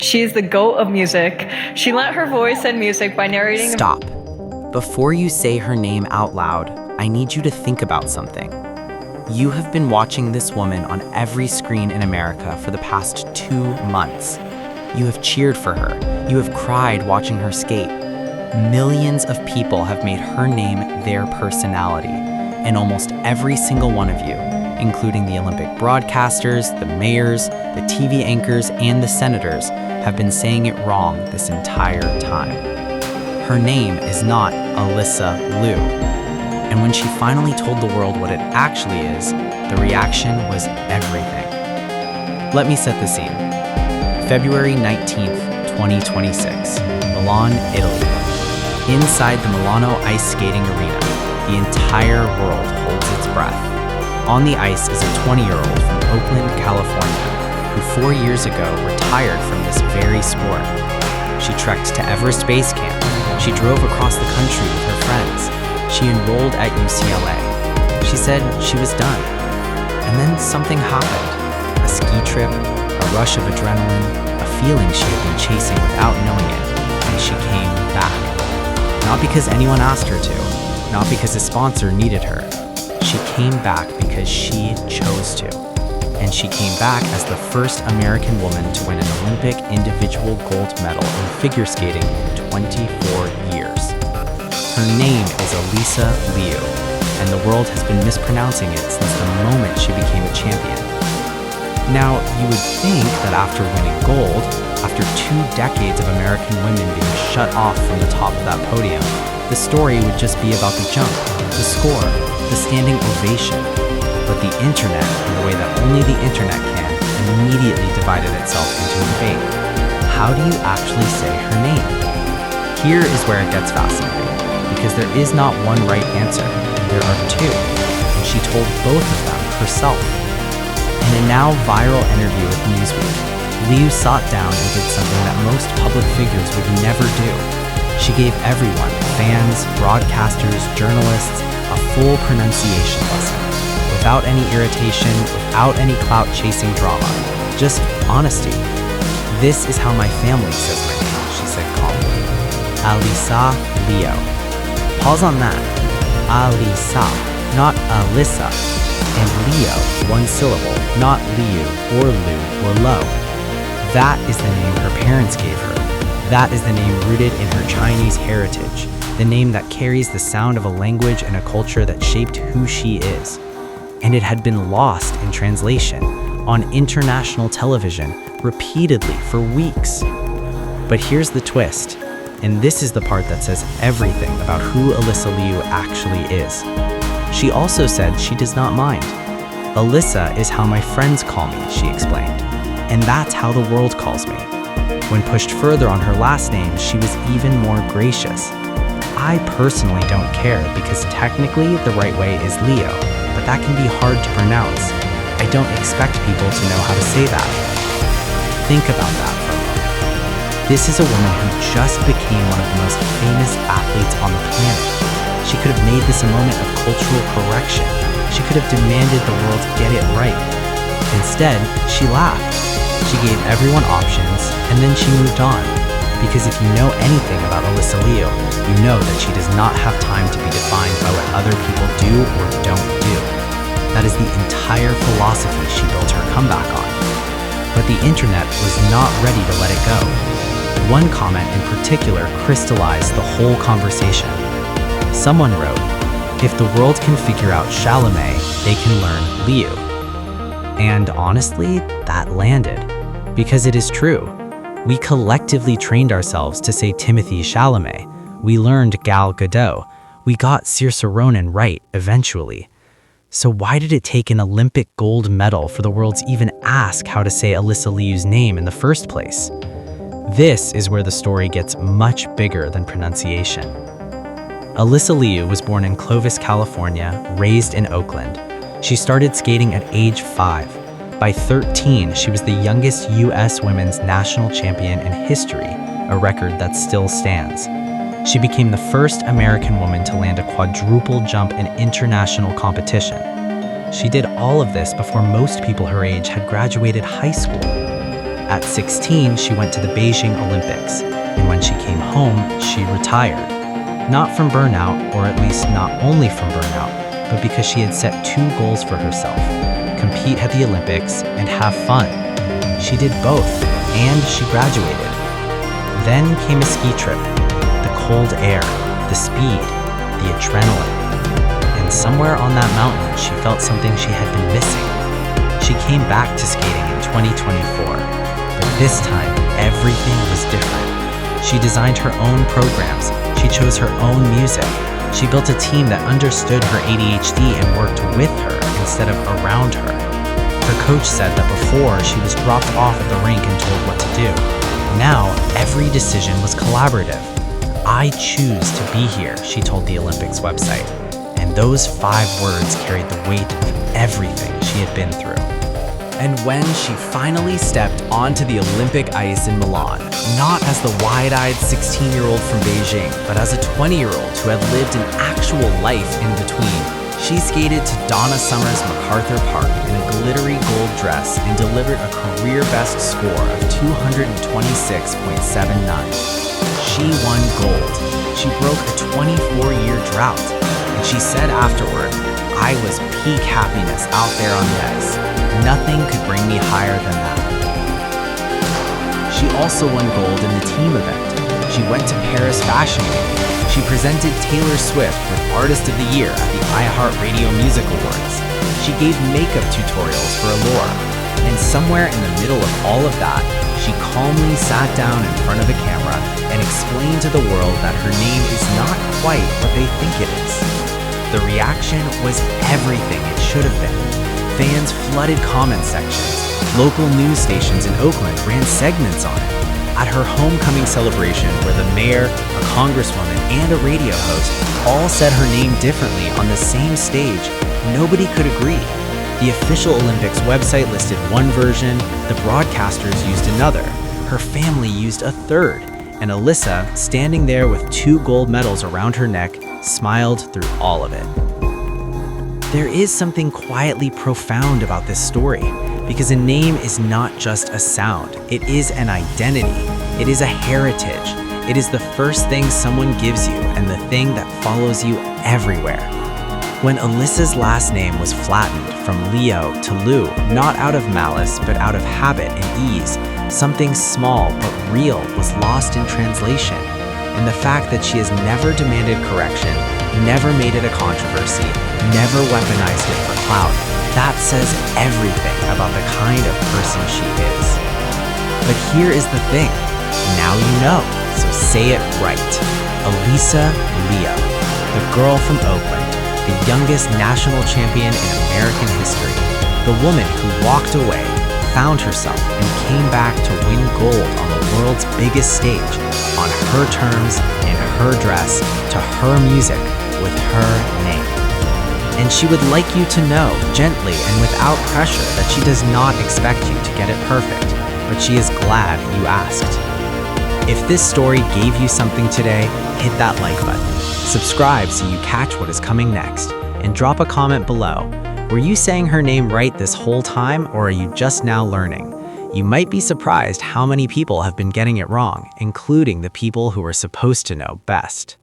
She's the GOAT of music. She lent her voice and music by narrating. Stop. Before you say her name out loud, I need you to think about something. You have been watching this woman on every screen in America for the past 2 months. You have cheered for her. You have cried watching her skate. Millions of people have made her name their personality, and almost every single one of you, including the Olympic broadcasters, the mayors, the TV anchors, and the senators, have been saying it wrong this entire time. Her name is not Alysa Liu. And when she finally told the world what it actually is, the reaction was everything. Let me set the scene. February 19th, 2026, Milan, Italy. Inside the Milano ice skating arena, the entire world holds its breath. On the ice is a 20-year-old from Oakland, California, who 4 years ago retired from this very sport. She trekked to Everest Base Camp. She drove across the country with her friends. She enrolled at UCLA. She said she was done. And then something happened. A ski trip, a rush of adrenaline, a feeling she had been chasing without knowing it, and she came back. Not because anyone asked her to, not because a sponsor needed her. She came back because she chose to. And she came back as the first American woman to win an Olympic individual gold medal in figure skating in 24 years. Her name is Alysa Liu, and the world has been mispronouncing it since the moment she became a champion. Now, you would think that after winning gold, after 2 decades of American women being shut off from the top of that podium, the story would just be about the jump, the score, the standing ovation. But the internet, in the way that only the internet can, immediately divided itself into a debate. How do you actually say her name? Here is where it gets fascinating, because there is not one right answer, there are 2, and she told both of them herself. In a now viral interview with Newsweek, Liu sat down and did something that most public figures would never do. She gave everyone, fans, broadcasters, journalists, a full pronunciation lesson. Without any irritation, without any clout-chasing drama, just honesty. This is how my family says my name, she said calmly. Alysa Liu. Pause on that. Ah-LEE-sah, not Alyssa. And Liu, 1 syllable, not Liu or Lu or Lo. That is the name her parents gave her. That is the name rooted in her Chinese heritage, the name that carries the sound of a language and a culture that shaped who she is. And it had been lost in translation, on international television, repeatedly for weeks. But here's the twist, and this is the part that says everything about who Alysa Liu actually is. She also said she does not mind. Alyssa is how my friends call me, she explained, and that's how the world calls me. When pushed further on her last name, she was even more gracious. I personally don't care because technically the right way is Leo, but that can be hard to pronounce. I don't expect people to know how to say that. Think about that for a moment. This is a woman who just became one of the most famous athletes on the planet. She could have made this a moment of cultural correction. She could have demanded the world get it right. Instead, she laughed. She gave everyone options, and then she moved on. Because if you know anything about Alysa Liu, you know that she does not have time to be defined by what other people do or don't do. That is the entire philosophy she built her comeback on. But the internet was not ready to let it go. One comment in particular crystallized the whole conversation. Someone wrote, "If the world can figure out Chalamet, they can learn Liu." And honestly, that landed. Because it is true. We collectively trained ourselves to say Timothée Chalamet. We learned Gal Gadot. We got Saoirse Ronan right eventually. So why did it take an Olympic gold medal for the world to even ask how to say Alysa Liu's name in the first place? This is where the story gets much bigger than pronunciation. Alysa Liu was born in Clovis, California, raised in Oakland. She started skating at age 5. By 13, she was the youngest U.S. women's national champion in history, a record that still stands. She became the first American woman to land a quadruple jump in international competition. She did all of this before most people her age had graduated high school. At 16, she went to the Beijing Olympics, and when she came home, she retired. Not from burnout, or at least not only from burnout, but because she had set 2 goals for herself: compete at the Olympics and have fun. She did both, and she graduated. Then came a ski trip, the cold air, the speed, the adrenaline. And somewhere on that mountain, she felt something she had been missing. She came back to skating in 2024, but this time, everything was different. She designed her own programs. She chose her own music. She built a team that understood her ADHD and worked with her instead of around her. Her coach said that before, she was dropped off at the rink and told what to do. Now, every decision was collaborative. "I choose to be here," she told the Olympics website. And those 5 words carried the weight of everything she had been through. And when she finally stepped onto the Olympic ice in Milan, not as the wide-eyed 16-year-old from Beijing, but as a 20-year-old who had lived an actual life in between, she skated to Donna Summer's MacArthur Park in a glittery gold dress and delivered a career-best score of 226.79. She won gold. She broke a 24-year drought. And she said afterward, "I was peak happiness out there on the ice. Nothing could bring me higher than that." She also won gold in the team event. She went to Paris Fashion Week. She presented Taylor Swift with Artist of the Year at the iHeartRadio Music Awards. She gave makeup tutorials for Allure. And somewhere in the middle of all of that, she calmly sat down in front of a camera and explained to the world that her name is not quite what they think it is. The reaction was everything it should have been. Fans flooded comment sections. Local news stations in Oakland ran segments on it. At her homecoming celebration, where the mayor, a congresswoman, and a radio host all said her name differently on the same stage, nobody could agree. The official Olympics website listed one version, the broadcasters used another, her family used a third, and Alyssa, standing there with 2 gold medals around her neck, smiled through all of it. There is something quietly profound about this story, because a name is not just a sound, it is an identity, it is a heritage, it is the first thing someone gives you and the thing that follows you everywhere. When Alyssa's last name was flattened from Leo to Liu, not out of malice but out of habit and ease, something small but real was lost in translation. And the fact that she has never demanded correction, never made it a controversy, never weaponized it for clout, that says everything about the kind of person she is. But here is the thing. Now you know, so say it right. Alysa Liu, the girl from Oakland, the youngest national champion in American history, the woman who walked away, found herself, and came back to win gold on the world's biggest stage, on her terms, in her dress, to her music, with her name. And she would like you to know, gently and without pressure, that she does not expect you to get it perfect, but she is glad you asked. If this story gave you something today, hit that like button. Subscribe so you catch what is coming next, and drop a comment below. Were you saying her name right this whole time, or are you just now learning? You might be surprised how many people have been getting it wrong, including the people who are supposed to know best.